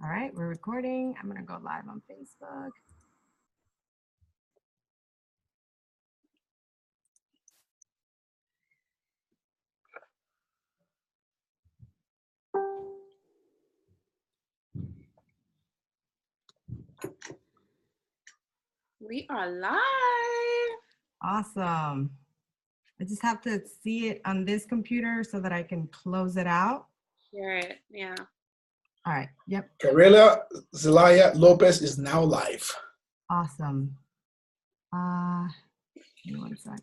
All right, we're recording. I'm going to go live on Facebook. We are live. Awesome. I just have to see it on this computer so that I can close it out. Hear it, yeah. All right, yep. Gabriela Zelaya Lopez is now live. Awesome. Give me 1 sec.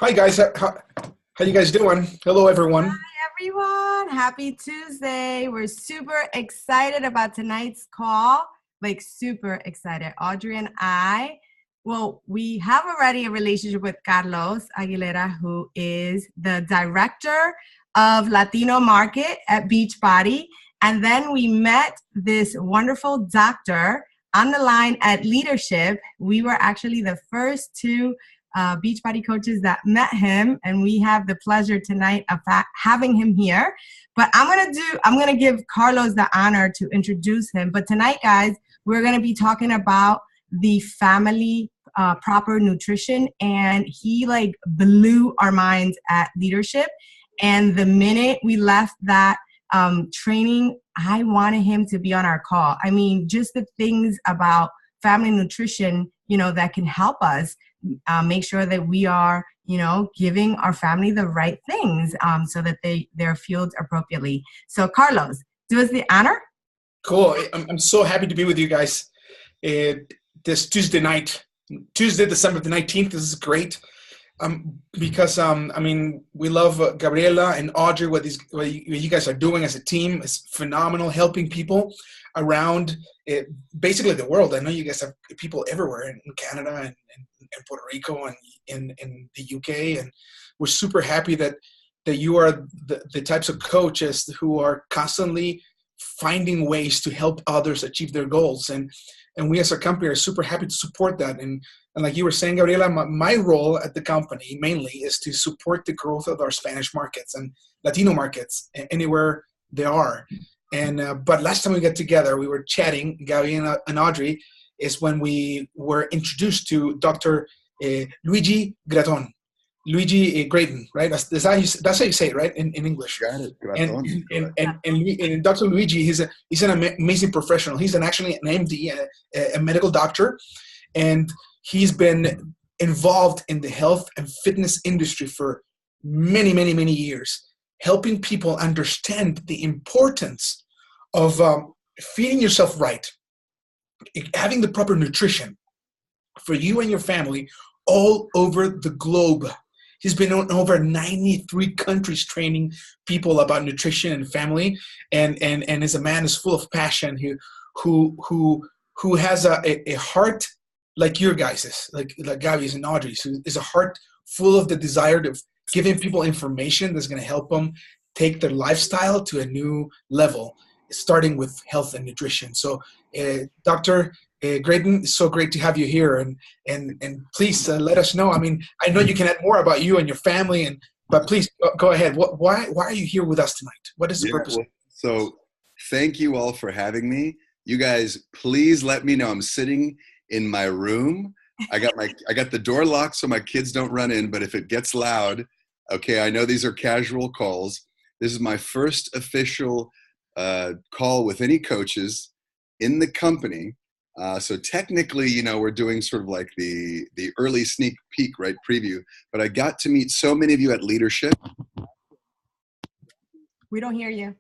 Hi, guys. How you guys doing? Hello, everyone. Hi, everyone. Happy Tuesday. We're super excited about tonight's call. Like, super excited. Audrey and I, well, we have already a relationship with Carlos Aguilera, who is the director of Latino Market at Beachbody. And then we met this wonderful doctor on the line at Leadership. We were actually the first two Beachbody coaches that met him, and we have the pleasure tonight of having him here. But I'm gonna give Carlos the honor to introduce him. But tonight, guys, we're gonna be talking about the family proper nutrition, and he like blew our minds at Leadership. And the minute we left that training, I wanted him to be on our call. I mean, just the things about family nutrition, that can help us make sure that we are, giving our family the right things so that they're fueled appropriately. So Carlos, do us the honor. Cool. I'm so happy to be with you guys this Tuesday night, Tuesday, December the 19th. This is great. Because we love Gabriela and Audrey. What you guys are doing as a team is phenomenal, helping people around basically the world. I know you guys have people everywhere in Canada and Puerto Rico and in the UK, and we're super happy that you are the types of coaches who are constantly finding ways to help others achieve their goals. And we as a company are super happy to support that. And like you were saying, Gabriela, my role at the company mainly is to support the growth of our Spanish markets and Latino markets anywhere they are. And but last time we got together, we were chatting, Gabi and Audrey, is when we were introduced to Dr. Luigi Gratton. Luigi Gratton, right? That's how you say it, right? In English. Got it. Gratton. And Dr. Luigi, he's an amazing professional. He's actually an MD, a medical doctor, and he's been involved in the health and fitness industry for many, many, many years, helping people understand the importance of feeding yourself right, having the proper nutrition for you and your family all over the globe. He's been in over 93 countries training people about nutrition and family, and is a man who's full of passion, who has a heart like your guys's, like Gabby's and Audrey's, who is a heart full of the desire to giving people information that's going to help them take their lifestyle to a new level, starting with health and nutrition. So, Dr. Gratton, it's so great to have you here, and please let us know. I mean, I know you can add more about you and your family, but please go ahead. Why are you here with us tonight? What is the purpose? Well, so thank you all for having me. You guys, please let me know. I'm sitting in my room. I got the door locked so my kids don't run in, but if it gets loud, okay, I know these are casual calls. This is my first official call with any coaches in the company. So technically, we're doing sort of like the early sneak peek, right, preview. But I got to meet so many of you at Leadership. We don't hear you.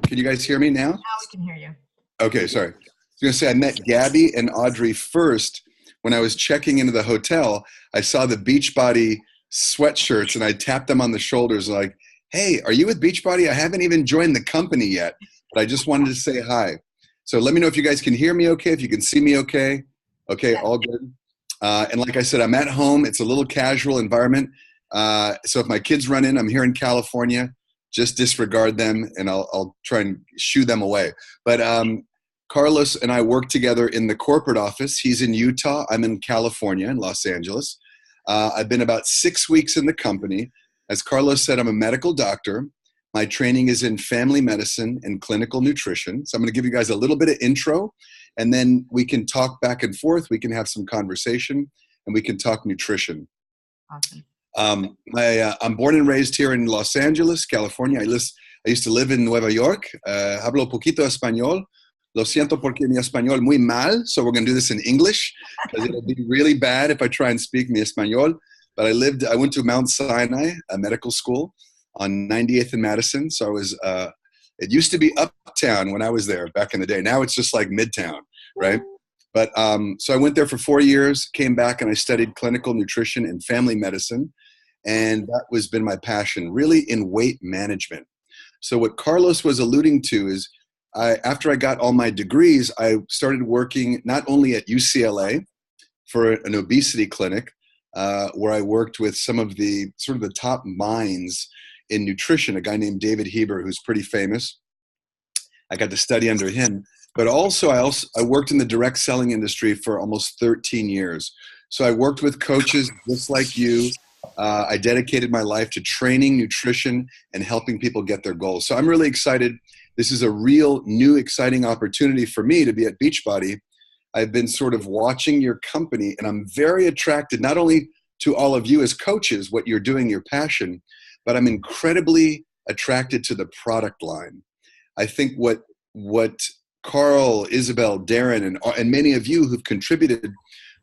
Can you guys hear me now? Now we can hear you. Okay, sorry. I was going to say I met Gabby and Audrey first when I was checking into the hotel. I saw the Beachbody sweatshirts and I tapped them on the shoulders like, hey, are you with Beachbody? I haven't even joined the company yet, but I just wanted to say hi. So let me know if you guys can hear me okay, if you can see me okay. Okay, all good. And like I said, I'm at home. It's a little casual environment. So if my kids run in, I'm here in California. Just disregard them and I'll try and shoo them away. But Carlos and I work together in the corporate office. He's in Utah. I'm in California, in Los Angeles. I've been about 6 weeks in the company. As Carlos said, I'm a medical doctor, My training is in family medicine and clinical nutrition. So I'm going to give you guys a little bit of intro, and then we can talk back and forth. We can have some conversation, and we can talk nutrition. Awesome. I'm born and raised here in Los Angeles, California. I used to live in Nueva York. Hablo poquito español. Lo siento porque mi español muy mal, so we're going to do this in English because it'll be really bad if I try and speak mi español. But I went to Mount Sinai, a medical school on 98th and Madison. So I was, it used to be uptown when I was there back in the day. Now it's just like midtown, right? But so I went there for 4 years, came back, and I studied clinical nutrition and family medicine. And that has been my passion, really in weight management. So what Carlos was alluding to is after I got all my degrees, I started working not only at UCLA for an obesity clinic, where I worked with some of the sort of the top minds in nutrition, a guy named David Heber, who's pretty famous. I got to study under him. But also I worked in the direct selling industry for almost 13 years. So I worked with coaches just like you. I dedicated my life to training, nutrition, and helping people get their goals. So I'm really excited. This is a real new, exciting opportunity for me to be at Beachbody. I've been sort of watching your company, and I'm very attracted not only to all of you as coaches, what you're doing, your passion, but I'm incredibly attracted to the product line. I think what Carl, Isabel, Darren, and many of you who've contributed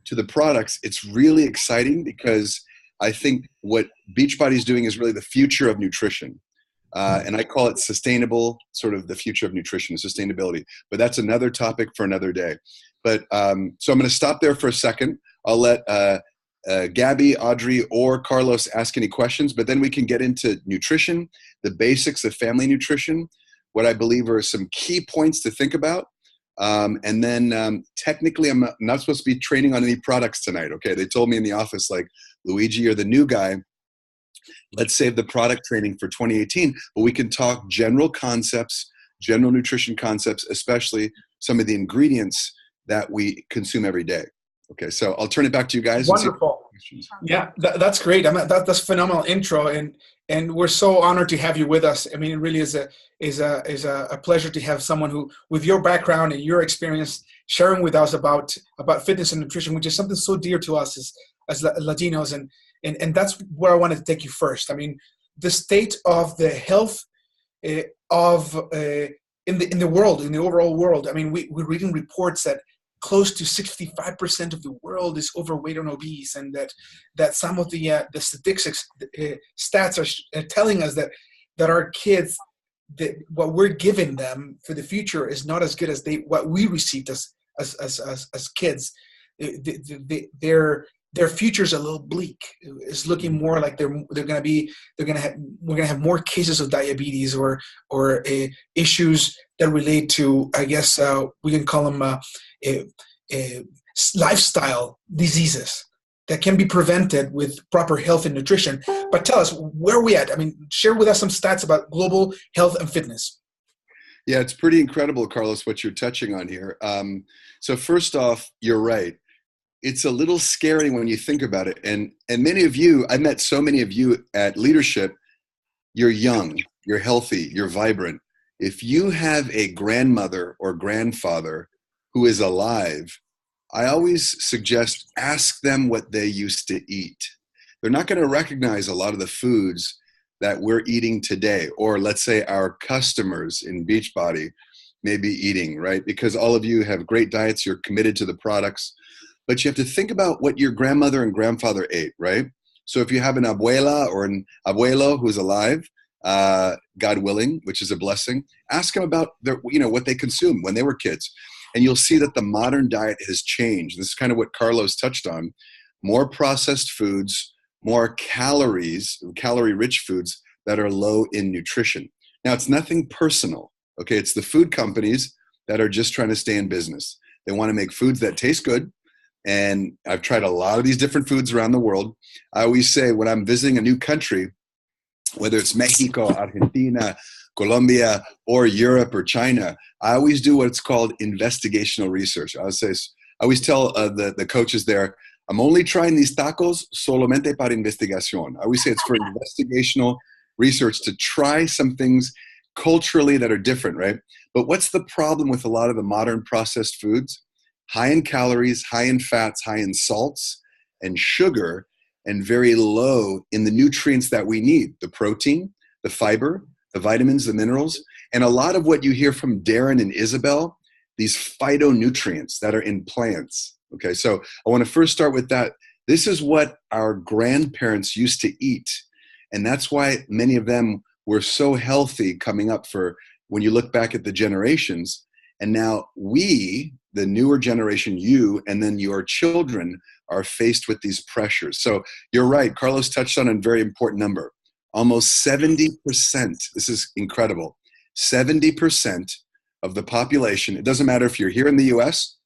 to the products, it's really exciting because I think what Beachbody is doing is really the future of nutrition. And I call it sustainable, sort of the future of nutrition, sustainability. But that's another topic for another day. But so I'm going to stop there for a second. I'll let Gabby, Audrey, or Carlos ask any questions, but then we can get into nutrition, the basics of family nutrition, what I believe are some key points to think about. And then technically, I'm not supposed to be training on any products tonight. Okay, they told me in the office, like, Luigi, you're the new guy. Let's save the product training for 2018, but we can talk general concepts, general nutrition concepts, especially some of the ingredients that we consume every day. Okay, so I'll turn it back to you guys. Wonderful. Yeah, that's great. That's phenomenal intro, and we're so honored to have you with us. I mean, it really is a pleasure to have someone who, with your background and your experience, sharing with us about fitness and nutrition, which is something so dear to us as Latinos, and that's where I wanted to take you first. I mean, the state of the health in the world, in the overall world. I mean, we're reading reports that close to 65% of the world is overweight and obese, and that some of the statistics stats are telling us that our kids, that what we're giving them for the future is not as good as what we received as kids. Their future's a little bleak. It's looking more like we're gonna have more cases of diabetes or issues that relate to, I guess we can call them lifestyle diseases that can be prevented with proper health and nutrition. But tell us, where are we at? I mean, share with us some stats about global health and fitness. Yeah, it's pretty incredible, Carlos, what you're touching on here. So first off, you're right. It's a little scary when you think about it. And many of you, I met so many of you at leadership. You're young, you're healthy, you're vibrant. If you have a grandmother or grandfather who is alive, I always suggest ask them what they used to eat. They're not going to recognize a lot of the foods that we're eating today, or let's say our customers in Beachbody may be eating, right? Because all of you have great diets, you're committed to the products, but you have to think about what your grandmother and grandfather ate, right? So if you have an abuela or an abuelo who's alive, God willing, which is a blessing, ask them about what they consumed when they were kids. And you'll see that the modern diet has changed. This is kind of what Carlos touched on. More processed foods, more calorie-rich foods that are low in nutrition. Now, it's nothing personal, okay? It's the food companies that are just trying to stay in business. They want to make foods that taste good. And I've tried a lot of these different foods around the world. I always say when I'm visiting a new country, whether it's Mexico, Argentina, Colombia, or Europe or China, I always do what's called investigational research. I always tell the coaches there, I'm only trying these tacos solamente para investigación. I always say it's for investigational research to try some things culturally that are different, right? But what's the problem with a lot of the modern processed foods? High in calories, high in fats, high in salts and sugar, and very low in the nutrients that we need, the protein, the fiber, the vitamins, the minerals, and a lot of what you hear from Darren and Isabel, these phytonutrients that are in plants. Okay, so I want to first start with that. This is what our grandparents used to eat. And that's why many of them were so healthy coming up for when you look back at the generations. And now we, the newer generation, you, and then your children are faced with these pressures. So you're right. Carlos touched on a very important number. Almost 70%, this is incredible, 70% of the population, it doesn't matter if you're here in the US,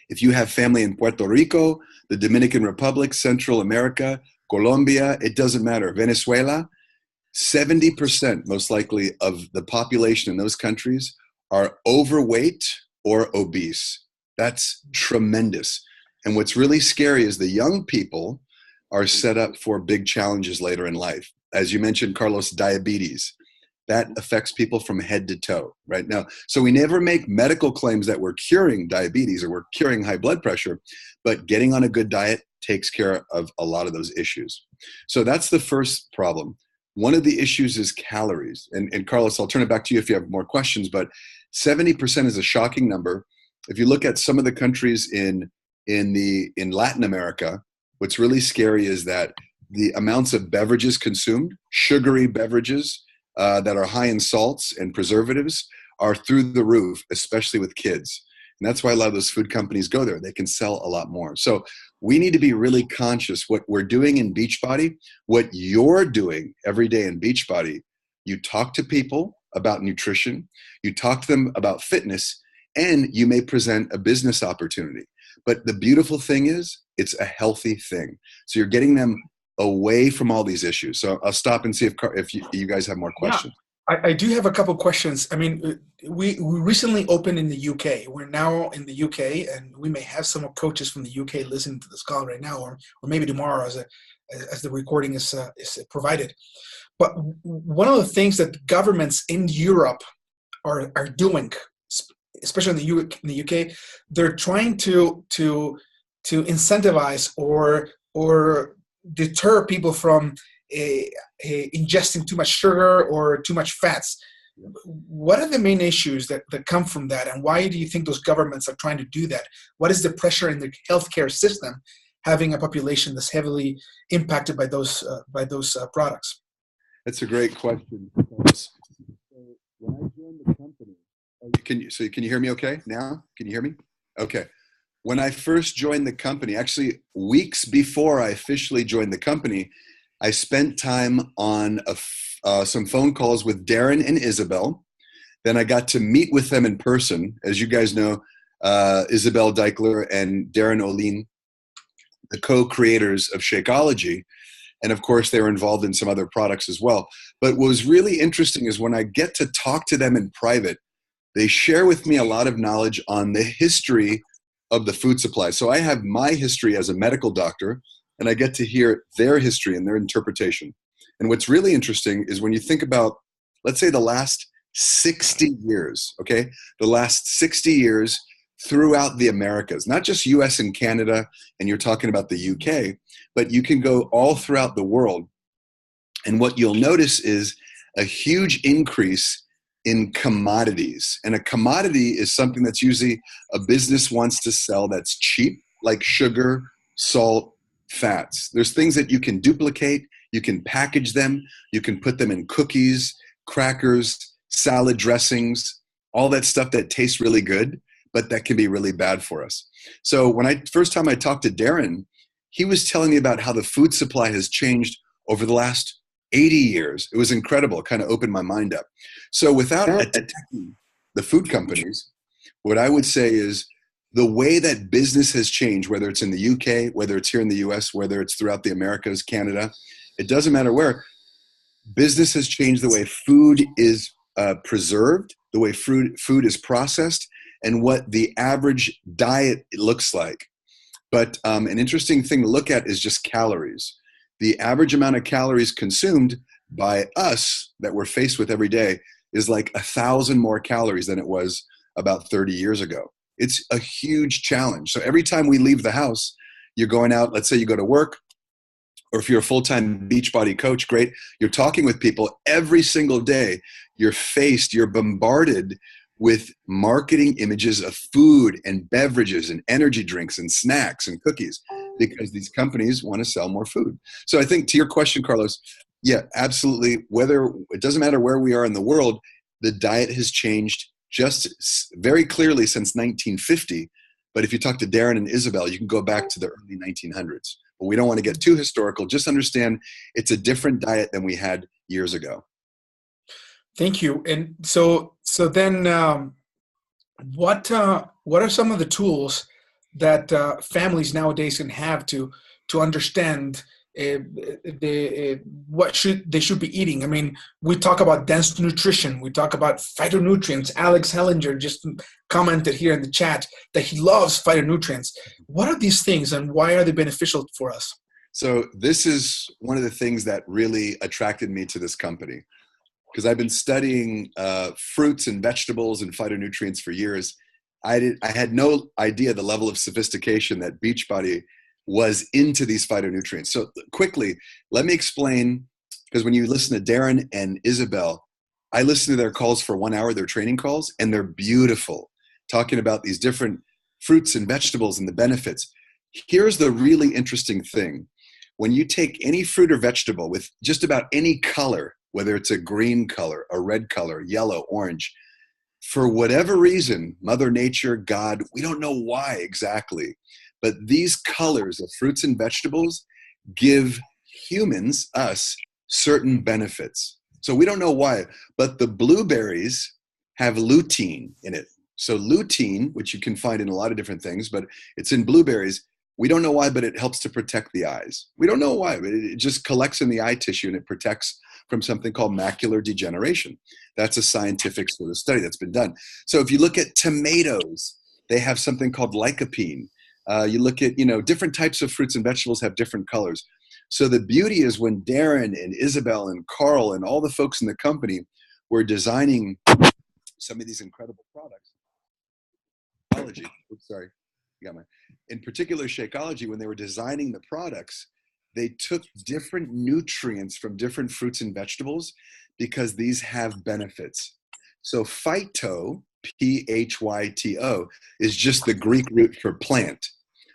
if you have family in Puerto Rico, the Dominican Republic, Central America, Colombia, it doesn't matter, Venezuela, 70% most likely of the population in those countries are overweight or obese. That's tremendous. And what's really scary is the young people are set up for big challenges later in life. As you mentioned, Carlos, diabetes. That affects people from head to toe right now. So we never make medical claims that we're curing diabetes or we're curing high blood pressure, but getting on a good diet takes care of a lot of those issues. So that's the first problem. One of the issues is calories. And Carlos, I'll turn it back to you if you have more questions, but 70% is a shocking number. If you look at some of the countries in Latin America, what's really scary is that the amounts of beverages consumed, sugary beverages that are high in salts and preservatives, are through the roof, especially with kids. And that's why a lot of those food companies go there. They can sell a lot more. So we need to be really conscious what we're doing in Beachbody, what you're doing every day in Beachbody. You talk to people about nutrition, you talk to them about fitness, and you may present a business opportunity. But the beautiful thing is, it's a healthy thing. So you're getting them away from all these issues. So I'll stop and see if you guys have more questions. Yeah, I do have a couple questions. I mean, we recently opened in the UK. We're now in the UK, and we may have some coaches from the UK listening to this call right now, or maybe tomorrow as the recording is provided. But one of the things that governments in Europe are doing, especially in the UK, they're trying to incentivize or deter people from ingesting too much sugar or too much fats. What are the main issues that come from that, and why do you think those governments are trying to do that? What is the pressure in the healthcare system having a population that's heavily impacted by those products? That's a great question. So when I joined the company, can you hear me okay now? Can you hear me? Okay. When I first joined the company, actually weeks before I officially joined the company, I spent time on some phone calls with Darren and Isabel. Then I got to meet with them in person. As you guys know, Isabel Deichler and Darren Olin, the co-creators of Shakeology. And of course, they were involved in some other products as well. But what was really interesting is when I get to talk to them in private, they share with me a lot of knowledge on the history of the food supply. So I have my history as a medical doctor, and I get to hear their history and their interpretation. And what's really interesting is when you think about, let's say, the last 60 years, okay? The last 60 years throughout the Americas, not just US and Canada, and you're talking about the UK, but you can go all throughout the world. And what you'll notice is a huge increase in commodities. And a commodity is something that's usually a business wants to sell that's cheap, like sugar, salt, fats. There's things that you can duplicate, you can package them, you can put them in cookies, crackers, salad dressings, all that stuff that tastes really good, but that can be really bad for us. So first time I talked to Darren, he was telling me about how the food supply has changed over the last 80 years. It was incredible. It kind of opened my mind up. So without attacking the food companies, what I would say is the way that business has changed, whether it's in the UK, whether it's here in the US, whether it's throughout the Americas, Canada, it doesn't matter where, business has changed the way food is preserved, the way food is processed, and what the average diet looks like. But an interesting thing to look at is just calories. The average amount of calories consumed by us that we're faced with every day is like 1,000 more calories than it was about 30 years ago. It's a huge challenge. So every time we leave the house, you're going out, let's say you go to work, or if you're a full-time Beachbody coach, great. You're talking with people every single day. You're bombarded with marketing images of food and beverages and energy drinks and snacks and cookies because these companies want to sell more food. So I think to your question, Carlos, yeah, absolutely. It doesn't matter where we are in the world, the diet has changed just very clearly since 1950. But if you talk to Darren and Isabel, you can go back to the early 1900s. But we don't want to get too historical. Just understand it's a different diet than we had years ago. Thank you. And so then, what are some of the tools that families nowadays can have to understand what they should be eating? I mean, we talk about dense nutrition. We talk about phytonutrients. Alex Hellinger just commented here in the chat that he loves phytonutrients. What are these things and why are they beneficial for us? So this is one of the things that really attracted me to this company, because I've been studying fruits and vegetables and phytonutrients for years. I had no idea the level of sophistication that Beachbody was into these phytonutrients. So quickly, let me explain, because when you listen to Darren and Isabel, I listen to their calls for 1 hour, their training calls, and they're beautiful, talking about these different fruits and vegetables and the benefits. Here's the really interesting thing. When you take any fruit or vegetable with just about any color, whether it's a green color, a red color, yellow, orange, for whatever reason, Mother Nature, God, we don't know why exactly, but these colors of fruits and vegetables give humans, us, certain benefits. So we don't know why, but the blueberries have lutein in it. So lutein, which you can find in a lot of different things, but it's in blueberries. We don't know why, but it helps to protect the eyes. We don't know why, but it just collects in the eye tissue and it protects from something called macular degeneration. That's a scientific sort of study that's been done. So if you look at tomatoes, they have something called lycopene. You look at, different types of fruits and vegetables have different colors. So the beauty is when Darren and Isabel and Carl and all the folks in the company were designing some of these incredible products. Oops, sorry. In particular, Shakeology, when they were designing the products, they took different nutrients from different fruits and vegetables because these have benefits. So phyto, P-H-Y-T-O, is just the Greek root for plant.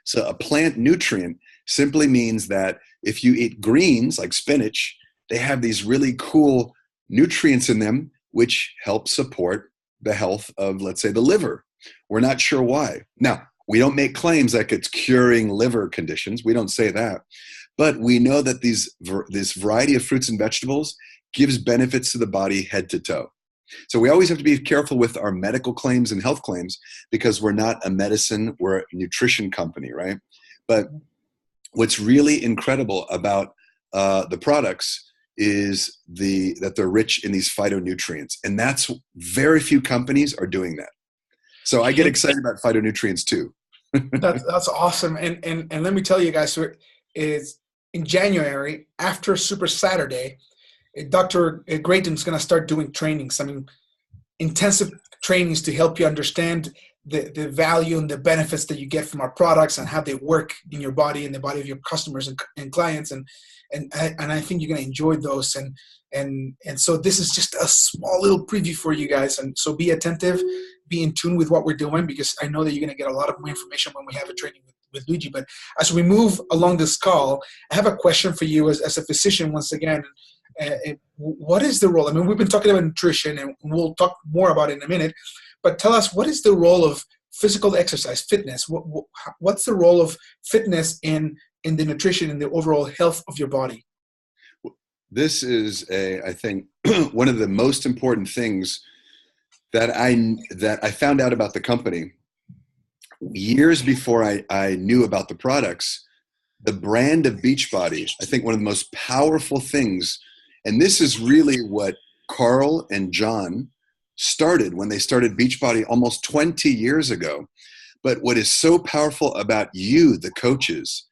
So a plant nutrient simply means that if you eat greens like spinach, they have these really cool nutrients in them which help support the health of, let's say, the liver. We're not sure why. Now, we don't make claims like it's curing liver conditions. We don't say that. But we know that this variety of fruits and vegetables gives benefits to the body head to toe. So we always have to be careful with our medical claims and health claims because we're not a medicine, we're a nutrition company, right? But what's really incredible about the products is that they're rich in these phytonutrients. And that's very few companies are doing that. So I get excited about phytonutrients too. That's awesome. And let me tell you guys, so is in January, after Super Saturday, Dr. Gratton's going to start doing trainings. I mean, intensive trainings to help you understand the value and the benefits that you get from our products and how they work in your body and the body of your customers and clients. And I think you're going to enjoy those. And so this is just a small little preview for you guys. And so be attentive, be in tune with what we're doing, because I know that you're going to get a lot of more information when we have a training with Luigi. But as we move along this call, I have a question for you as a physician once again. What is the role? I mean, we've been talking about nutrition, and we'll talk more about it in a minute. But tell us, what is the role of physical exercise, fitness? What's the role of fitness in the nutrition and the overall health of your body? This is, I think, one of the most important things that I found out about the company years before I knew about the products. The brand of Beachbody, I think one of the most powerful things, and this is really what Carl and John started when they started Beachbody almost 20 years ago. But what is so powerful about you, the coaches,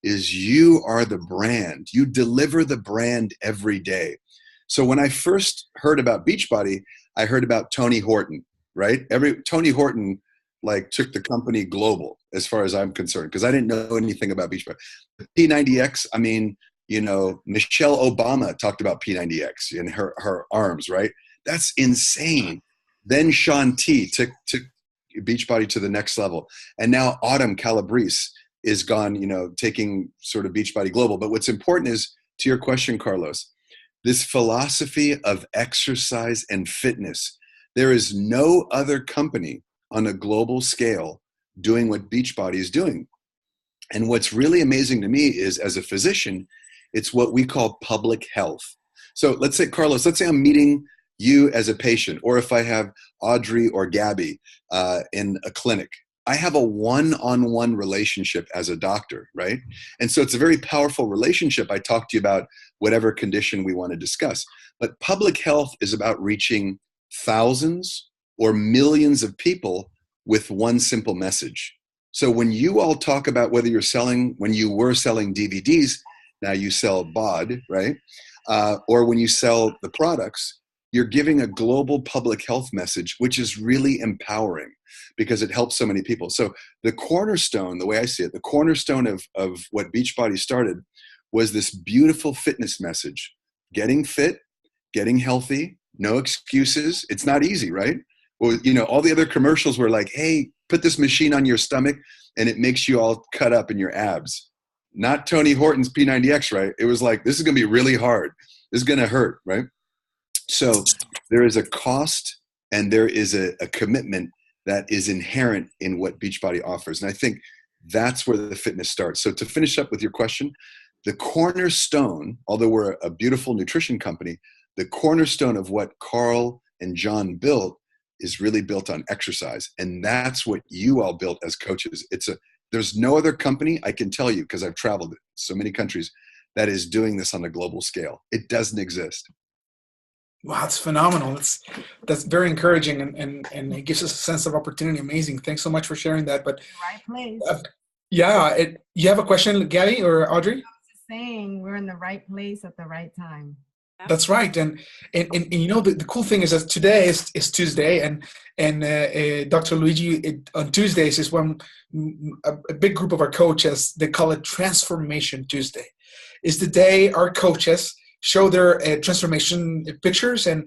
is you are the brand. You deliver the brand every day. So when I first heard about Beachbody, I heard about Tony Horton, right? Tony Horton like took the company global as far as I'm concerned, because I didn't know anything about Beachbody. The P90X, I mean, you know, Michelle Obama talked about P90X in her arms, right? That's insane. Then Sean T took Beachbody to the next level. And now Autumn Calabrese is gone, you know, taking sort of Beachbody global. But what's important is, to your question, Carlos, this philosophy of exercise and fitness. There is no other company on a global scale doing what Beachbody is doing. And what's really amazing to me is, as a physician, it's what we call public health. So let's say, Carlos, let's say I'm meeting you as a patient, or if I have Audrey or Gabby in a clinic. I have a one-on-one relationship as a doctor, right? And so it's a very powerful relationship. I talk to you about whatever condition we want to discuss. But public health is about reaching thousands or millions of people with one simple message. So when you all talk about whether when you were selling DVDs, now you sell BOD, right? Or when you sell the products, you're giving a global public health message, which is really empowering because it helps so many people. So the cornerstone, the way I see it, the cornerstone of what Beachbody started was this beautiful fitness message: getting fit, getting healthy, no excuses. It's not easy, right? Well, you know, all the other commercials were like, hey, put this machine on your stomach and it makes you all cut up in your abs. Not Tony Horton's P90X, right? It was like, this is going to be really hard. This is going to hurt, right? So there is a cost and there is a commitment that is inherent in what Beachbody offers. And I think that's where the fitness starts. So to finish up with your question, the cornerstone, although we're a beautiful nutrition company, the cornerstone of what Carl and John built is really built on exercise. And that's what you all built as coaches. There's no other company, I can tell you, because I've traveled so many countries, that is doing this on a global scale. It doesn't exist. Wow, that's phenomenal. That's very encouraging, and it gives us a sense of opportunity. Amazing. Thanks so much for sharing that. But Right place. You have a question, Gabby or Audrey? I was just saying, we're in the right place at the right time. That's right. And you know, the cool thing is that today is Tuesday, and Dr. Luigi, on Tuesdays is when a big group of our coaches, they call it Transformation Tuesday. Is the day our coaches show their transformation pictures and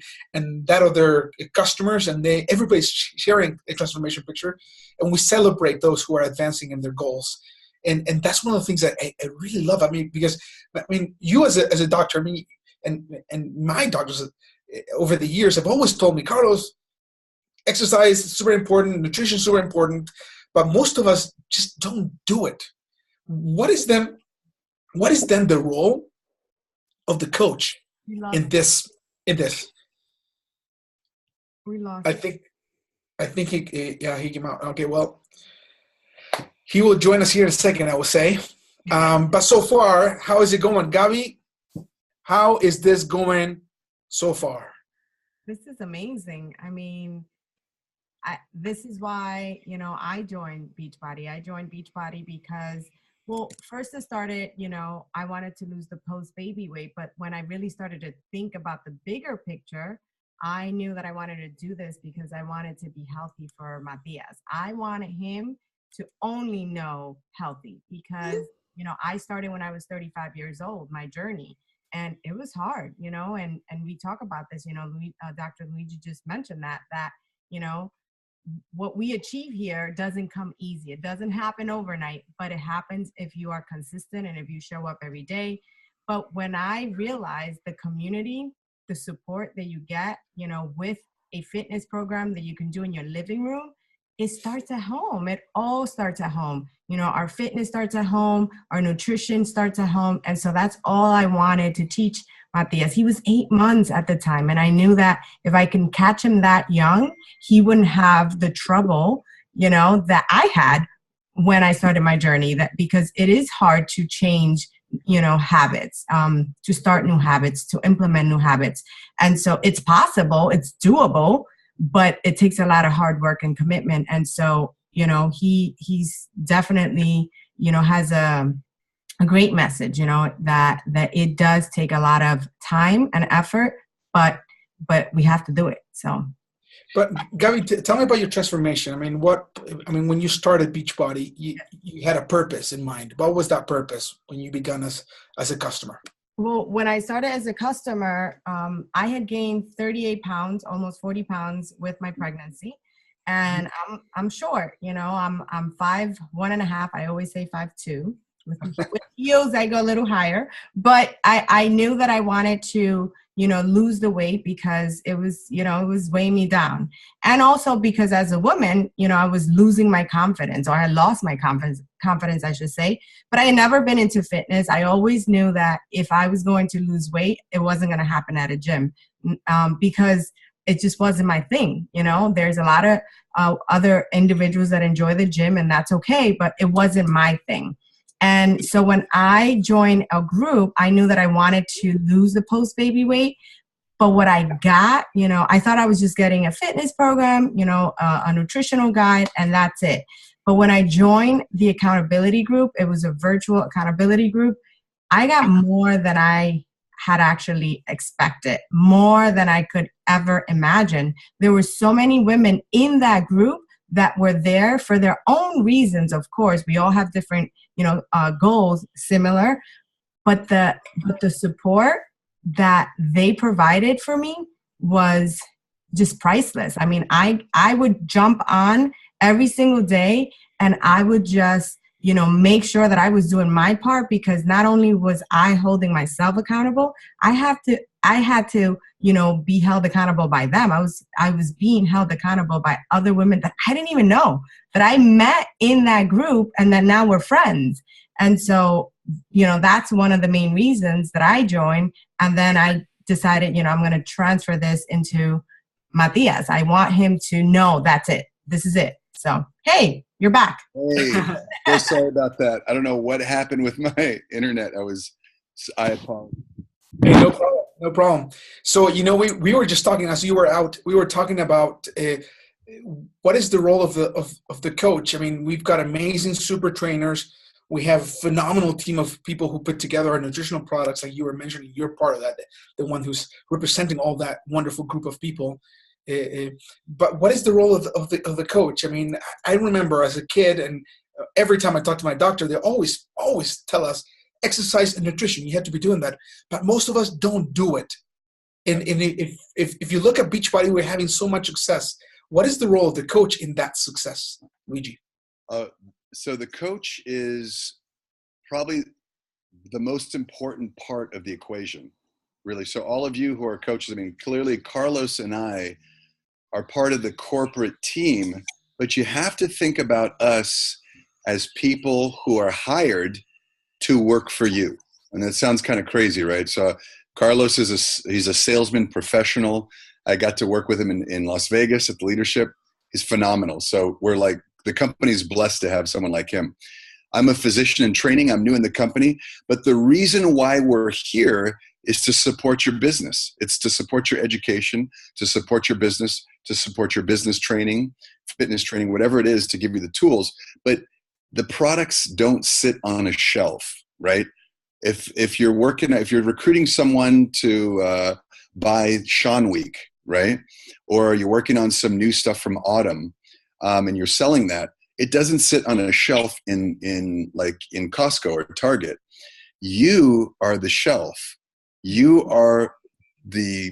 that of their customers, and everybody's sharing a transformation picture, and we celebrate those who are advancing in their goals. And that's one of the things that I really love. I mean, because you as a doctor, I mean, and my doctors over the years have always told me, Carlos, exercise is super important, nutrition is super important, but most of us just don't do it. What is then the role of the coach in this? We lost. I think he came out. Okay, well, he will join us here in a second, I will say. But so far, how is it going, Gabby? How is this going so far? This is amazing. I mean, this is why, you know, I joined Beachbody. I joined Beachbody because, well, first it started, you know, I wanted to lose the post-baby weight. But when I really started to think about the bigger picture, I knew that I wanted to do this because I wanted to be healthy for Matias. I wanted him to only know healthy because, you know, I started when I was 35 years old, my journey. And it was hard, you know, and we talk about this, you know, Dr. Luigi just mentioned that, you know, what we achieve here doesn't come easy. It doesn't happen overnight, but it happens if you are consistent and if you show up every day. But when I realized the community, the support that you get, you know, with a fitness program that you can do in your living room, it starts at home. It all starts at home. You know, our fitness starts at home, our nutrition starts at home. And so that's all I wanted to teach Matias. He was 8 months at the time. And I knew that if I can catch him that young, he wouldn't have the trouble, you know, that I had when I started my journey, that because it is hard to change, you know, habits, to start new habits, to implement new habits. And so it's possible, it's doable, but it takes a lot of hard work and commitment. And so, you know, he's definitely, you know, has a great message, you know, that it does take a lot of time and effort, but we have to do it. So. But Gabby, tell me about your transformation. I mean, when you started Beachbody, you had a purpose in mind. What was that purpose when you began as a customer? Well, when I started as a customer, I had gained 38 pounds, almost 40 pounds with my pregnancy. And I'm short, I'm 5'1.5". I always say 5'2". With heels, I go a little higher. But I knew that I wanted to, lose the weight because it was weighing me down. And also because as a woman, I was losing my confidence, or I lost my confidence, I should say. But I had never been into fitness. I always knew that if I was going to lose weight, it wasn't going to happen at a gym, because it just wasn't my thing. There's a lot of other individuals that enjoy the gym, and that's okay, but it wasn't my thing. And so when I joined a group, I knew that I wanted to lose the post-baby weight. But what I got, I thought I was just getting a fitness program, a nutritional guide, and that's it. But when I joined the accountability group, it was a virtual accountability group. I got more than I had actually expected, more than I could ever imagine. There were so many women in that group that were there for their own reasons. Of course, we all have different, goals, similar, but the support that they provided for me was just priceless. I mean, I would jump on every single day, and I would just, make sure that I was doing my part, because not only was I holding myself accountable, I had to, be held accountable by them. I was being held accountable by other women that I didn't even know, that I met in that group, and that now we're friends. And so, that's one of the main reasons that I joined. And then I decided, I'm going to transfer this into Matias. I want him to know that's it. This is it. So, hey, you're back. Hey, so sorry about that. I don't know what happened with my internet. I apologize. Hey, no problem. So, we were just talking, as you were out, we were talking about what is the role of the coach. I mean, we've got amazing super trainers. We have a phenomenal team of people who put together our nutritional products, like you were mentioning. You're part of that, the one who's representing all that wonderful group of people. But what is the role of the coach? I mean, I remember as a kid, and every time I talk to my doctor, they always tell us exercise and nutrition. You have to be doing that, but most of us don't do it. And if you look at Beachbody, we're having so much success. What is the role of the coach in that success, Luigi? So the coach is probably the most important part of the equation, really. So all of you who are coaches, I mean, clearly Carlos and I are part of the corporate team, but you have to think about us as people who are hired to work for you. And that sounds kind of crazy, right? So Carlos he's a salesman professional. I got to work with him in Las Vegas at the leadership. He's phenomenal. So we're like, the company's blessed to have someone like him. I'm a physician in training. I'm new in the company, but the reason why we're here is to support your business. It's to support your education, to support your business, to support your business training, fitness training, whatever it is, to give you the tools. But the products don't sit on a shelf, right? If you're recruiting someone to buy Sean Week, right? Or you're working on some new stuff from Autumn, and you're selling that, it doesn't sit on a shelf in Costco or Target. You are the shelf. You are the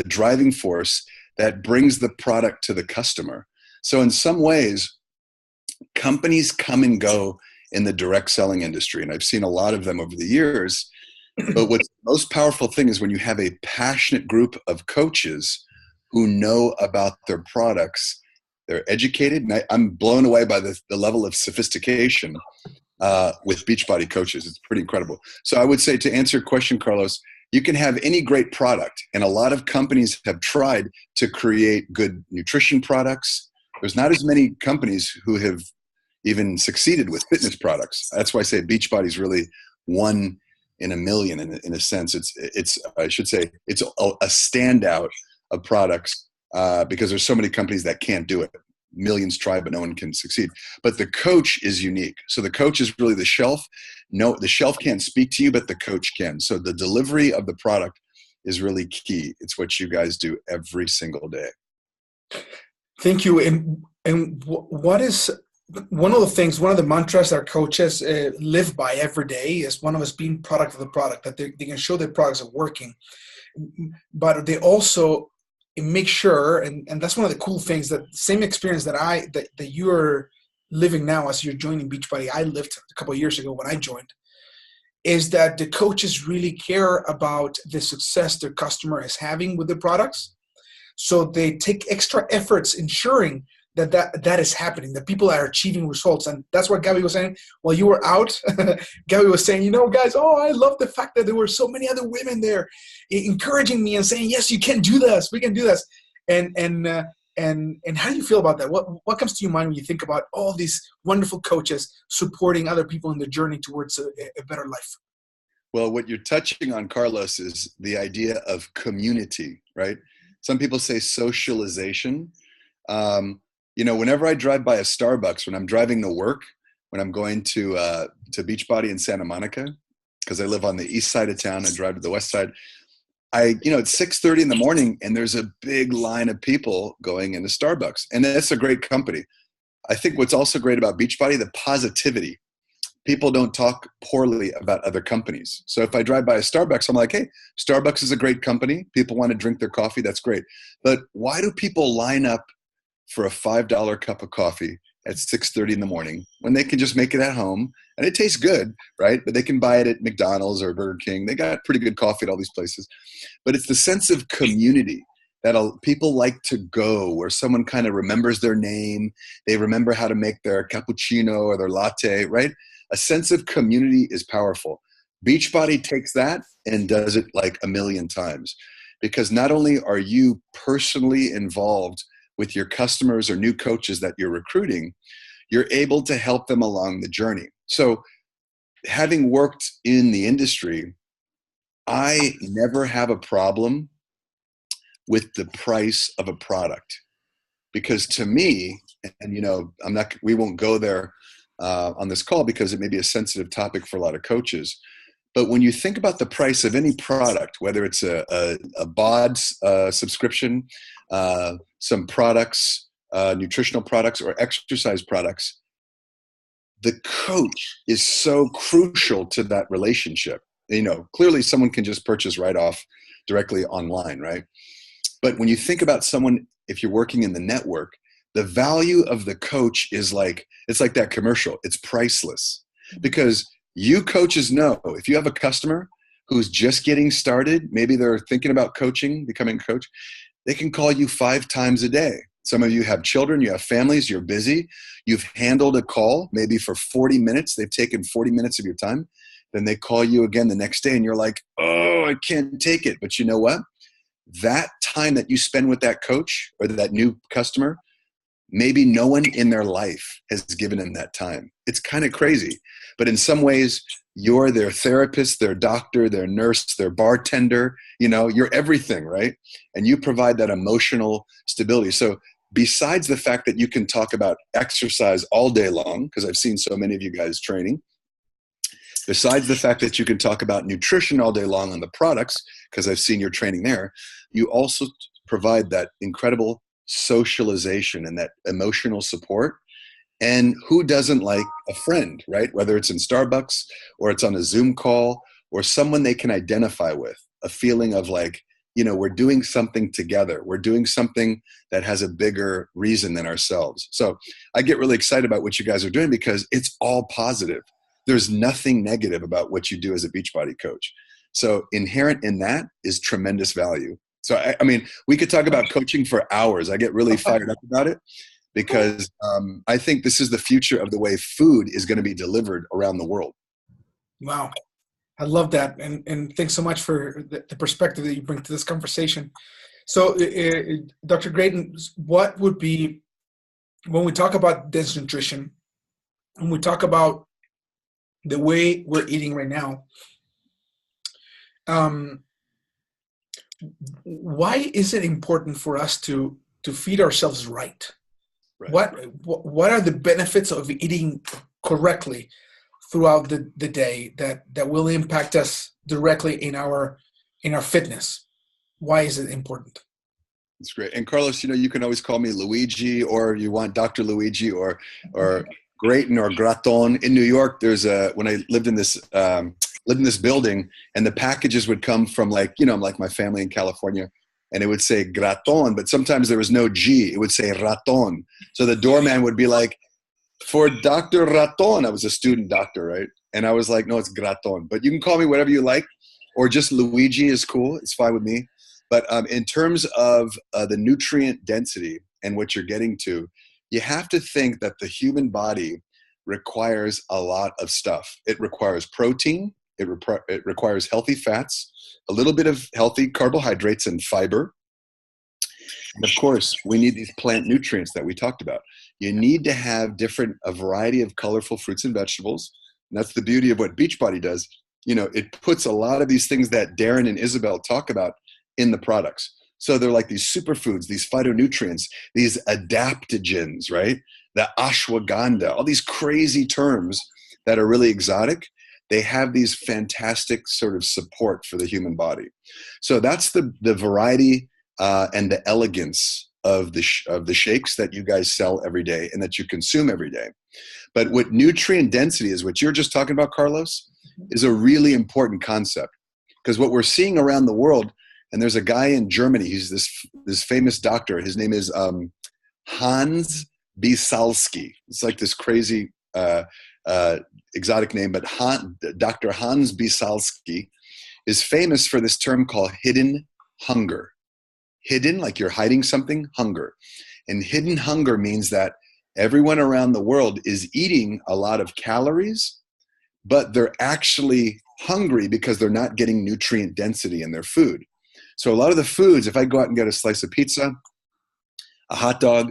driving force that brings the product to the customer. So in some ways, companies come and go in the direct selling industry, and I've seen a lot of them over the years. But what's the most powerful thing is when you have a passionate group of coaches who know about their products. They're educated, and I'm blown away by the level of sophistication with Beachbody coaches. It's pretty incredible. So I would say, to answer your question, Carlos, you can have any great product, and a lot of companies have tried to create good nutrition products. There's not as many companies who have even succeeded with fitness products. That's why I say Beachbody is really one in a million in a sense. It's I should say it's a standout of products. Because there's so many companies that can't do it. Millions try, but no one can succeed. But the coach is unique. So the coach is really the shelf. No, the shelf can't speak to you, but the coach can. So the delivery of the product is really key. It's what you guys do every single day. Thank you. And what is one of the mantras our coaches live by every day is one of us being product of the product, that they can show their products are working, but they also make sure, and that's one of the cool things, that same experience that you're living now as you're joining Beachbody, I lived a couple of years ago when I joined, is that the coaches really care about the success their customer is having with their products. So they take extra efforts ensuring that is happening, that people are achieving results. And that's what Gabby was saying. While you were out, Gabby was saying, guys, I love the fact that there were so many other women there encouraging me and saying, yes, you can do this. We can do this. And how do you feel about that? What comes to your mind when you think about all these wonderful coaches supporting other people in the journey towards a better life? Well, what you're touching on, Carlos, is the idea of community, right? Some people say socialization. Whenever I drive by a Starbucks, when I'm driving to work, when I'm going to Beachbody in Santa Monica, because I live on the east side of town, I drive to the west side. It's 6:30 in the morning, and there's a big line of people going into Starbucks, and that's a great company. I think what's also great about Beachbody, the positivity. People don't talk poorly about other companies. So if I drive by a Starbucks, I'm like, hey, Starbucks is a great company. People want to drink their coffee. That's great. But why do people line up for a $5 cup of coffee at 6:30 in the morning when they can just make it at home? And it tastes good, right? But they can buy it at McDonald's or Burger King. They got pretty good coffee at all these places. But it's the sense of community that people like to go, where someone kind of remembers their name. They remember how to make their cappuccino or their latte, right? A sense of community is powerful. Beachbody takes that and does it like a million times, because not only are you personally involved with your customers or new coaches that you're recruiting, you're able to help them along the journey. So having worked in the industry, I never have a problem with the price of a product, because to me, and we won't go there on this call because it may be a sensitive topic for a lot of coaches. But when you think about the price of any product, whether it's a BOD subscription, some products, nutritional products or exercise products, the coach is so crucial to that relationship. Clearly someone can just purchase right off directly online, right? But when you think about someone, if you're working in the network, the value of the coach is it's like that commercial. It's priceless, because you coaches know if you have a customer who's just getting started, maybe they're thinking about becoming a coach, they can call you 5 times a day. Some of you have children, you have families, you're busy. You've handled a call maybe for 40 minutes. They've taken 40 minutes of your time. Then they call you again the next day and you're like, oh, I can't take it. But you know what? That time that you spend with that coach or that new customer, maybe no one in their life has given them that time. It's kind of crazy. But in some ways, you're their therapist, their doctor, their nurse, their bartender. You're everything, right? And you provide that emotional stability. So besides the fact that you can talk about exercise all day long, because I've seen so many of you guys training, besides the fact that you can talk about nutrition all day long on the products, because I've seen your training there, you also provide that incredible socialization and that emotional support. And who doesn't like a friend, right? Whether it's in Starbucks or it's on a Zoom call or someone they can identify with, a feeling of we're doing something together. We're doing something that has a bigger reason than ourselves. So I get really excited about what you guys are doing because it's all positive. There's nothing negative about what you do as a Beachbody coach. So inherent in that is tremendous value. So, I mean, we could talk about coaching for hours. I get really fired up about it because I think this is the future of the way food is going to be delivered around the world. Wow. I love that. And thanks so much for the perspective that you bring to this conversation. So, Dr. Gratton, what would be, when we talk about dense nutrition, when we talk about the way we're eating right now, why is it important for us to feed ourselves right? What are the benefits of eating correctly throughout the day that will impact us directly in our fitness? Why is it important? It's great. And Carlos, you can always call me Luigi, or you want Dr. Luigi, or Gratton or Gratton. In New York, when I lived in this building, and the packages would come from like my family in California, and it would say Gratton, but sometimes there was no G. It would say Raton. So the doorman would be like, for Dr. Raton. I was a student doctor, right? And I was like, no, it's Gratton. But you can call me whatever you like, or just Luigi is cool. It's fine with me. But in terms of the nutrient density and what you're getting to, you have to think that the human body requires a lot of stuff. It requires protein. It requires healthy fats, a little bit of healthy carbohydrates and fiber. And of course, we need these plant nutrients that we talked about. You need to have a variety of colorful fruits and vegetables. And that's the beauty of what Beachbody does. It puts a lot of these things that Darren and Isabel talk about in the products. So they're like these superfoods, these phytonutrients, these adaptogens, right? The ashwagandha, all these crazy terms that are really exotic. They have these fantastic sort of support for the human body. So that's the variety and the elegance of the shakes that you guys sell every day and that you consume every day. But what nutrient density is, what you're just talking about, Carlos, is a really important concept. Because what we're seeing around the world, and there's a guy in Germany, he's this famous doctor. His name is Hans Bisalski. It's like this crazy exotic name, but Dr. Hans Bisalski is famous for this term called hidden hunger. Hidden, like you're hiding something, hunger. And hidden hunger means that everyone around the world is eating a lot of calories, but they're actually hungry because they're not getting nutrient density in their food. So a lot of the foods, if I go out and get a slice of pizza, a hot dog,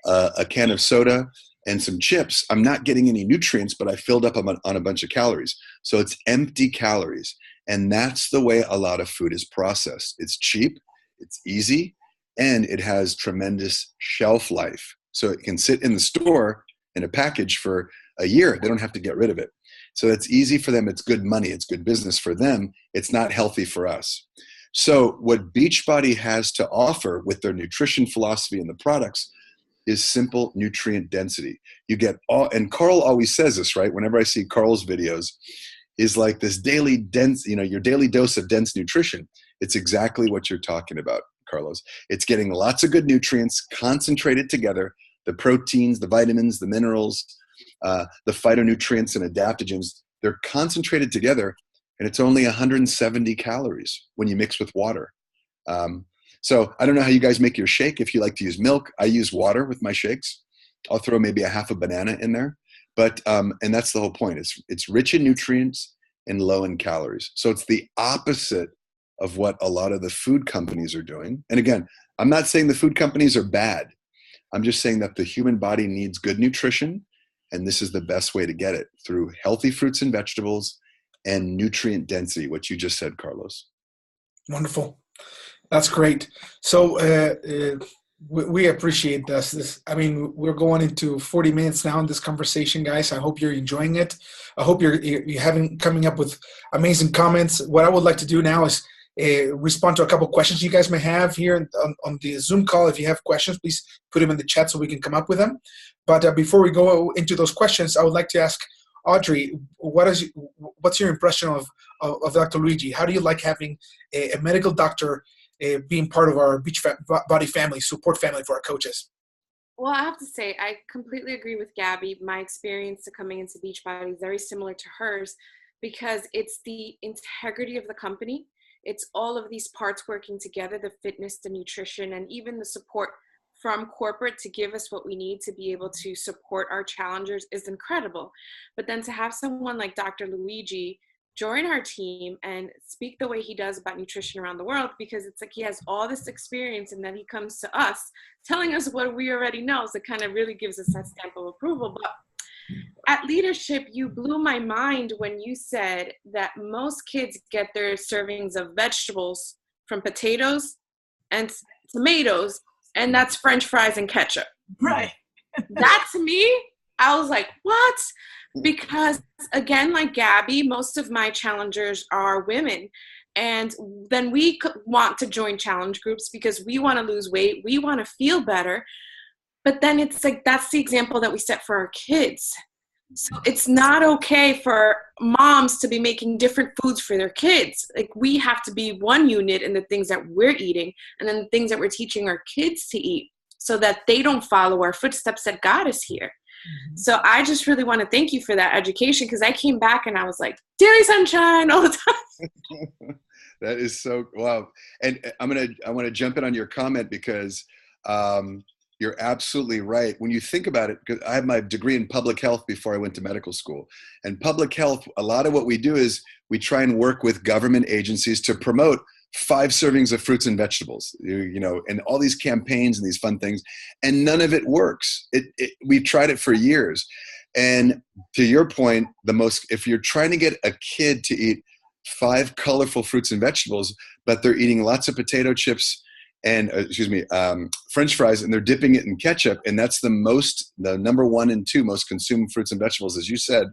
a can of soda, and some chips, I'm not getting any nutrients, but I filled up on a bunch of calories. So it's empty calories. And that's the way a lot of food is processed. It's cheap, it's easy, and it has tremendous shelf life. So it can sit in the store in a package for a year. They don't have to get rid of it. So it's easy for them. It's good money. It's good business for them. It's not healthy for us. So what Beachbody has to offer with their nutrition philosophy and the products is simple nutrient density. You get and Carl always says this, right? Whenever I see Carl's videos, is like this daily dense, your daily dose of dense nutrition. It's exactly what you're talking about, Carlos. It's getting lots of good nutrients concentrated together, the proteins, the vitamins, the minerals, the phytonutrients and adaptogens. They're concentrated together, and it's only 170 calories when you mix with water. So I don't know how you guys make your shake. If you like to use milk, I use water with my shakes. I'll throw maybe a half a banana in there. But and that's the whole point. It's rich in nutrients and low in calories. So it's the opposite of what a lot of the food companies are doing. And again, I'm not saying the food companies are bad. I'm just saying that the human body needs good nutrition, and this is the best way to get it, through healthy fruits and vegetables and nutrient density, what you just said, Carlos. Wonderful. That's great. So we appreciate this. I mean, we're going into 40 minutes now in this conversation, guys. I hope you're enjoying it. I hope you're coming up with amazing comments. What I would like to do now is respond to a couple questions you guys may have here on the Zoom call. If you have questions, please put them in the chat so we can come up with them. But before we go into those questions, I would like to ask Audrey, what's your impression of Dr. Luigi? How do you like having a medical doctor being part of our Beachbody family, support family for our coaches? Well, I have to say, I completely agree with Gabby. My experience of coming into Beachbody is very similar to hers, because it's the integrity of the company. It's all of these parts working together, the fitness, the nutrition, and even the support from corporate to give us what we need to be able to support our challengers is incredible. But then to have someone like Dr. Luigi join our team and speak the way he does about nutrition around the world, because it's like he has all this experience and then he comes to us telling us what we already know. So it kind of really gives us that stamp of approval. But at Leadership, you blew my mind when you said that most kids get their servings of vegetables from potatoes and tomatoes, and that's French fries and ketchup. Right. That to me, I was like, what? Because again, like Gabby, most of my challengers are women. And then we want to join challenge groups because we want to lose weight. We want to feel better. But then it's like, that's the example that we set for our kids. So it's not okay for moms to be making different foods for their kids. Like, we have to be one unit in the things that we're eating and then the things that we're teaching our kids to eat so that they don't follow our footsteps that got us here. Mm-hmm. So I just really want to thank you for that education, because I came back and I was like, daily sunshine all the time. That is so, wow. And I want to jump in on your comment because you're absolutely right. When you think about it, because I have my degree in public health before I went to medical school. And public health, a lot of what we do is we try and work with government agencies to promote 5 servings of fruits and vegetables, you know, and all these campaigns and these fun things. And none of it works. We've tried it for years. And to your point, if you're trying to get a kid to eat 5 colorful fruits and vegetables, but they're eating lots of potato chips and French fries, and they're dipping it in ketchup, and that's the number 1 and 2 most consumed fruits and vegetables, as you said,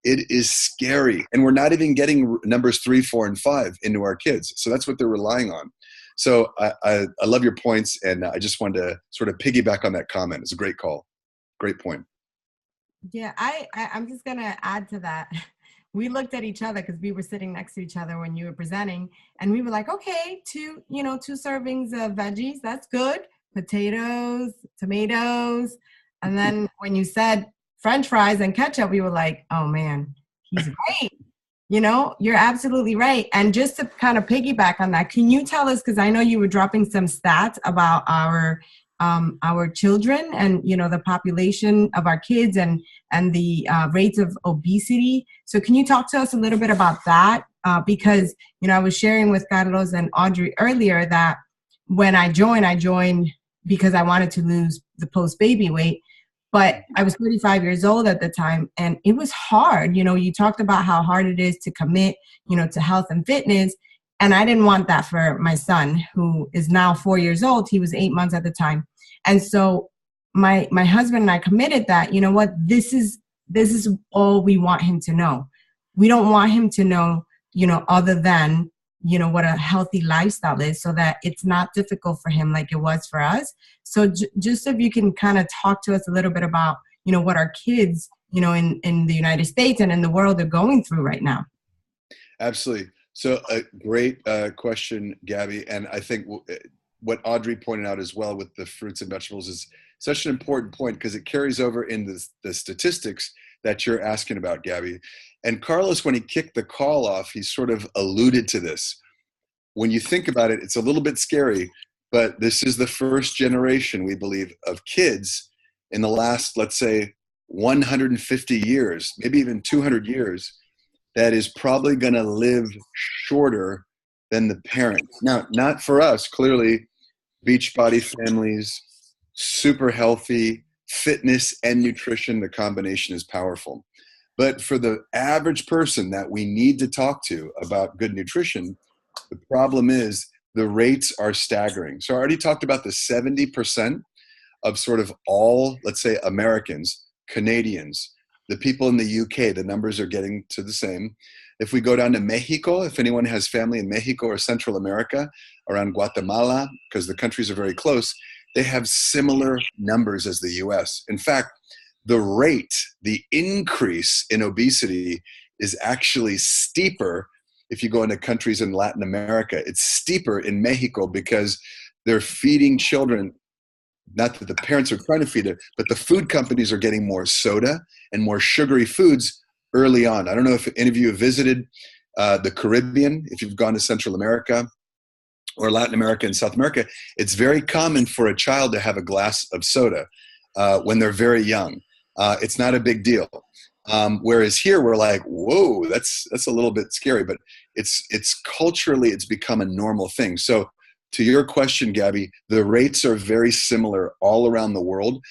it is scary. And we're not even getting numbers 3, 4, and 5 into our kids. So that's what they're relying on. So I love your points, and I just wanted to sort of piggyback on that comment. It's a great call. Great point. Yeah, I'm just going to add to that. We looked at each other because we were sitting next to each other when you were presenting, and we were like, okay, 2 servings of veggies, that's good. Potatoes, tomatoes. And then when you said French fries and ketchup, we were like, oh man, he's right. You're absolutely right. And just to kind of piggyback on that, can you tell us, because I know you were dropping some stats about our children and, the population of our kids and the rates of obesity. So can you talk to us a little bit about that? Because, I was sharing with Carlos and Audrey earlier that when I joined because I wanted to lose the post-baby weight, but I was 35 years old at the time, and it was hard. You talked about how hard it is to commit, to health and fitness. And I didn't want that for my son, who is now 4 years old. He was 8 months at the time. And so my husband and I committed that, this is all we want him to know. We don't want him to know, other than, what a healthy lifestyle is, so that it's not difficult for him like it was for us. So just if you can kind of talk to us a little bit about, what our kids, in the United States and in the world are going through right now. Absolutely. So a great question, Gabby. And I think what Audrey pointed out as well with the fruits and vegetables is such an important point, because it carries over in the statistics that you're asking about, Gabby. And Carlos, when he kicked the call off, he sort of alluded to this. When you think about it, it's a little bit scary, but this is the first generation, we believe, of kids in the last, let's say, 150 years, maybe even 200 years, that is probably going to live shorter than the parents. Now, not for us, clearly, Beachbody families, super healthy, fitness and nutrition, the combination is powerful. But for the average person that we need to talk to about good nutrition, the problem is the rates are staggering. So I already talked about the 70% of sort of all, let's say, Americans, Canadians, the people in the UK, the numbers are getting to the same. If we go down to Mexico, if anyone has family in Mexico or Central America, around Guatemala, because the countries are very close, they have similar numbers as the US. In fact, the increase in obesity is actually steeper if you go into countries in Latin America. It's steeper in Mexico because they're feeding children, not that the parents are trying to feed it, but the food companies are getting more soda and more sugary foods early on. I don't know if any of you have visited the Caribbean, if you've gone to Central America or Latin America and South America. It's very common for a child to have a glass of soda when they're very young. It's not a big deal. Whereas here we're like, whoa, that's a little bit scary, but it's culturally, it's become a normal thing. So to your question, Gabby, the rates are very similar all around the world.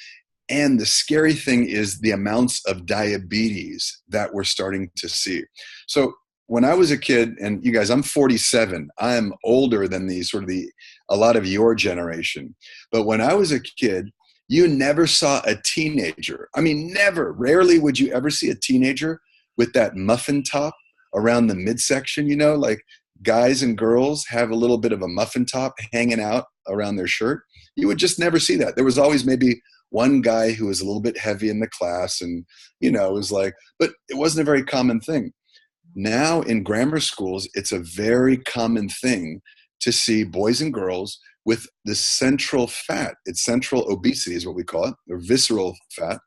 And the scary thing is the amounts of diabetes that we're starting to see. So when I was a kid, and you guys, I'm 47, I'm older than a lot of your generation. But when I was a kid, you never saw a teenager. I mean, never, rarely would you ever see a teenager with that muffin top around the midsection, like guys and girls have a little bit of a muffin top hanging out around their shirt, you would just never see that. There was always maybe one guy who was a little bit heavy in the class, and, you know, it was like, but it wasn't a very common thing. Now in grammar schools, it's a very common thing to see boys and girls with the central fat. It's central obesity is what we call it, or visceral fat.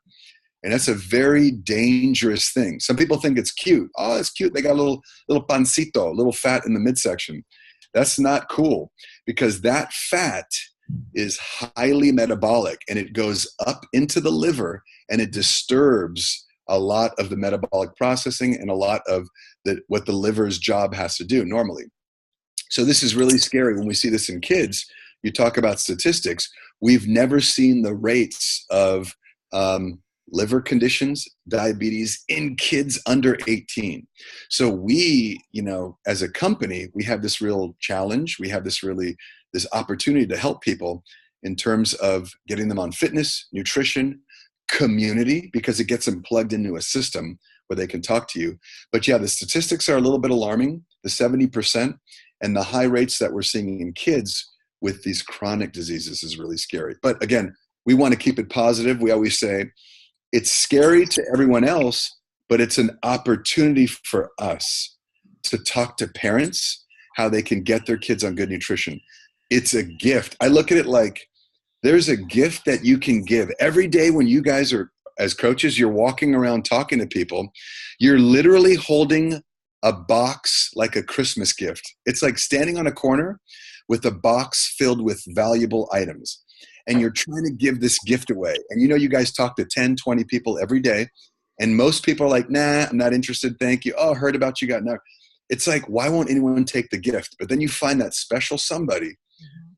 And that's a very dangerous thing. Some people think it's cute. Oh, it's cute. They got a little pancito, a little fat in the midsection. That's not cool, because that fat is highly metabolic, and it goes up into the liver, and it disturbs a lot of the metabolic processing and a lot of what the liver's job has to do normally. So this is really scary when we see this in kids. You talk about statistics. We've never seen the rates of liver conditions, diabetes in kids under 18. So we, you know, as a company, we have this real challenge. We have this opportunity to help people in terms of getting them on fitness, nutrition, community, because it gets them plugged into a system where they can talk to you. But yeah, the statistics are a little bit alarming, the 70%, and the high rates that we're seeing in kids with these chronic diseases is really scary. But again, we want to keep it positive. We always say it's scary to everyone else, but it's an opportunity for us to talk to parents how they can get their kids on good nutrition. It's a gift. I look at it like there's a gift that you can give every day when you guys are, as coaches, you're walking around talking to people. You're literally holding a box like a Christmas gift. It's like standing on a corner with a box filled with valuable items. And you're trying to give this gift away. And you know, you guys talk to 10, 20 people every day. And most people are like, nah, I'm not interested. Thank you. Oh, heard about you. Got no. It's like, why won't anyone take the gift? But then you find that special somebody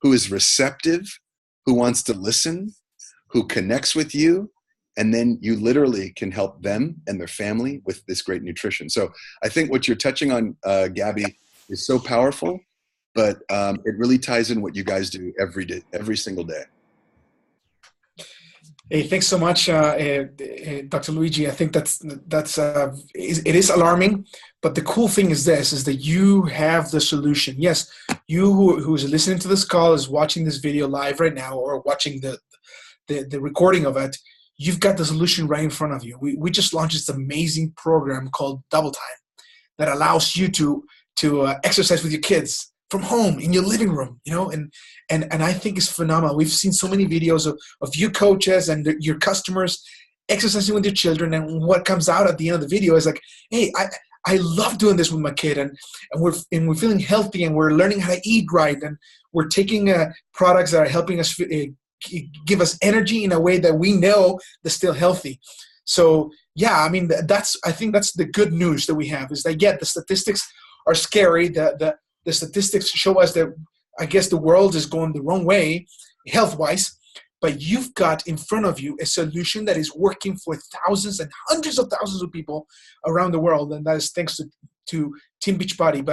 who is receptive, who wants to listen, who connects with you. And then you literally can help them and their family with this great nutrition. So I think what you're touching on, Gabby, is so powerful, but it really ties in what you guys do every day, every single day. Hey, thanks so much, Dr. Luigi. I think it is alarming, but the cool thing is that you have the solution. Yes, you who is listening to this call, is watching this video live right now, or watching the recording of it. You've got the solution right in front of you. We just launched this amazing program called Double Time that allows you to exercise with your kids from home in your living room, you know, and I think it's phenomenal. We've seen so many videos of you coaches and your customers exercising with your children, and what comes out at the end of the video is like, hey, I love doing this with my kid, and we're feeling healthy, and we're learning how to eat right, and we're taking products that are helping us give us energy in a way that we know they're still healthy. So yeah, I mean, I think that's the good news that we have, is that yeah, the statistics are scary. The statistics show us that I guess the world is going the wrong way health-wise, but you've got in front of you a solution that is working for thousands and hundreds of thousands of people around the world, and that is thanks to Team Beachbody.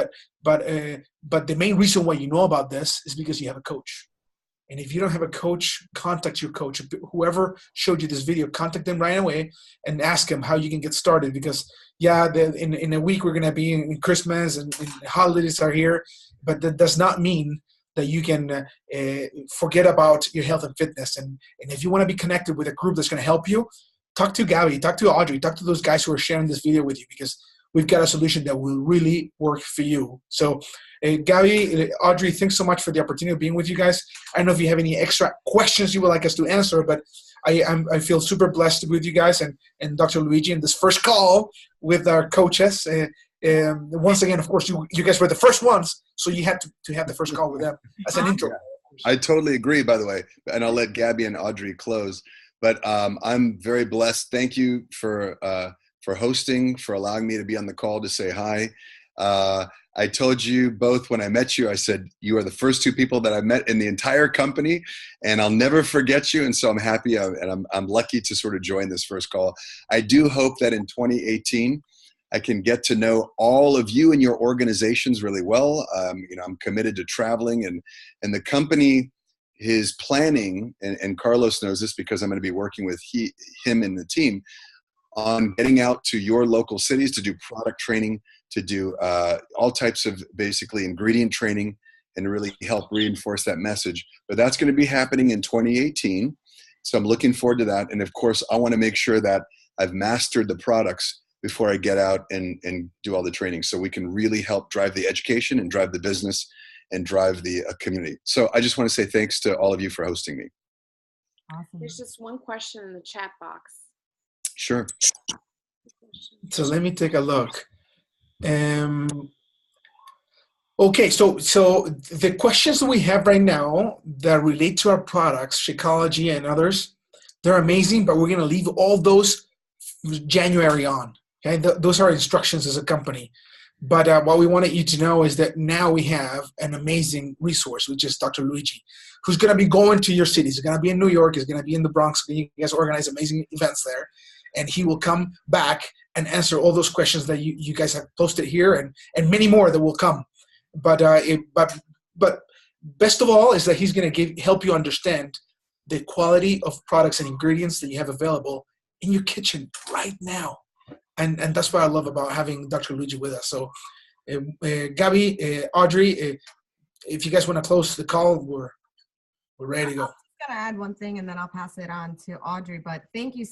But the main reason why you know about this is because you have a coach. And if you don't have a coach, contact your coach. Whoever showed you this video, contact them right away and ask them how you can get started. Because yeah, in a week we're going to be in Christmas, and holidays are here, but that does not mean that you can forget about your health and fitness. And if you want to be connected with a group that's going to help you, talk to Gabby, talk to Audrey, talk to those guys who are sharing this video with you, because we've got a solution that will really work for you. So Gabby, Audrey, thanks so much for the opportunity of being with you guys. I don't know if you have any extra questions you would like us to answer, but I feel super blessed with you guys and Dr. Luigi in this first call with our coaches. Once again, of course, you guys were the first ones, so you had to have the first call with them as an intro. I totally agree, by the way, and I'll let Gabby and Audrey close. But I'm very blessed. Thank you for hosting, for allowing me to be on the call to say hi. I told you both when I met you, I said, you are the first two people that I met in the entire company, and I'll never forget you. And so I'm happy, and I'm lucky to sort of join this first call. I do hope that in 2018, I can get to know all of you and your organizations really well. I'm committed to traveling, and the company is planning, and Carlos knows this because I'm going to be working with him and the team on getting out to your local cities to do product training, to do all types of basically ingredient training and really help reinforce that message. But that's going to be happening in 2018. So I'm looking forward to that. And of course, I want to make sure that I've mastered the products before I get out and do all the training, so we can really help drive the education and drive the business and drive the community. So I just want to say thanks to all of you for hosting me. Awesome. There's just one question in the chat box. Sure. So let me take a look. Okay, so the questions that we have right now that relate to our products, Shakeology and others, they're amazing, but we're going to leave all those January on. Okay, those are instructions as a company. But what we wanted you to know is that now we have an amazing resource, which is Dr. Luigi, who's going to be going to your cities. He's going to be in New York. He's going to be in the Bronx. You guys organize amazing events there. And he will come back and answer all those questions that you guys have posted here, and many more that will come. But best of all is that he's going to help you understand the quality of products and ingredients that you have available in your kitchen right now. And that's what I love about having Dr. Luigi with us. So, Gabby, Audrey, if you guys want to close the call, we're ready to go. I'm just going to add one thing, and then I'll pass it on to Audrey. But thank you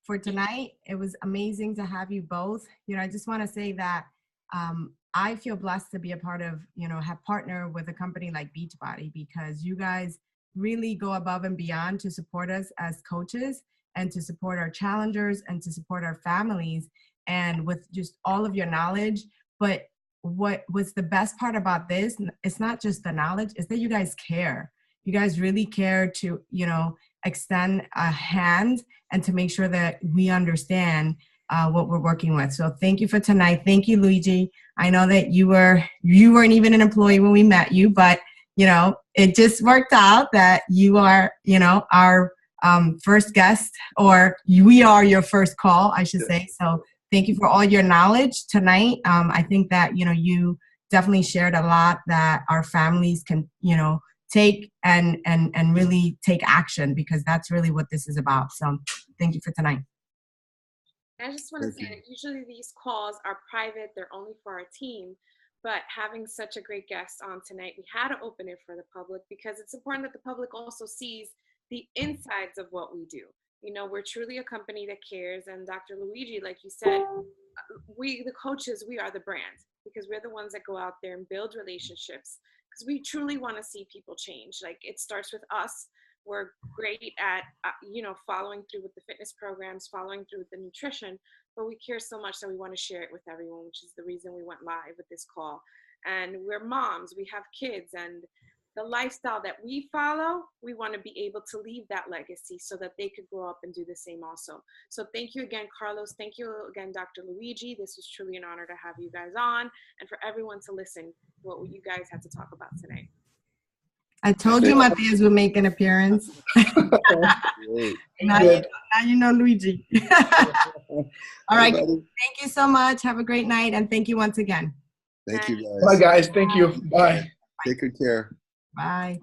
for tonight. It was amazing to have you both. I just want to say that I feel blessed to be a part of, have partnered with a company like Beachbody, because you guys really go above and beyond to support us as coaches and to support our challengers and to support our families, and with just all of your knowledge. But what was the best part about this, it's not just the knowledge, it's that you guys care. You guys really care to, extend a hand and to make sure that we understand what we're working with. So thank you for tonight. Thank you, Luigi. I know that you weren't even an employee when we met you, but it just worked out that you are, our first guest, or we are your first call, I should say. So thank you for all your knowledge tonight. I think that, you definitely shared a lot that our families can, take and really take action, because that's really what this is about. So thank you for tonight. I just want to say that usually these calls are private. They're only for our team. But having such a great guest on tonight, we had to open it for the public, because it's important that the public also sees the insides of what we do. We're truly a company that cares. And Dr. Luigi, like you said, we, the coaches, we are the brand, because we're the ones that go out there and build relationships, because we truly want to see people change. Like, it starts with us. We're great at, following through with the fitness programs, following through with the nutrition, but we care so much that we want to share it with everyone, which is the reason we went live with this call. And we're moms, we have kids, and the lifestyle that we follow, we want to be able to leave that legacy so that they could grow up and do the same also. So thank you again, Carlos. Thank you again, Dr. Luigi. This was truly an honor to have you guys on, and for everyone to listen what you guys had to talk about tonight. I told you Matias would make an appearance. Now you know Luigi. All right. Thank you so much. Have a great night. And thank you once again. Thank you, guys. Bye, guys. Thank you. Bye. Take good care. Bye.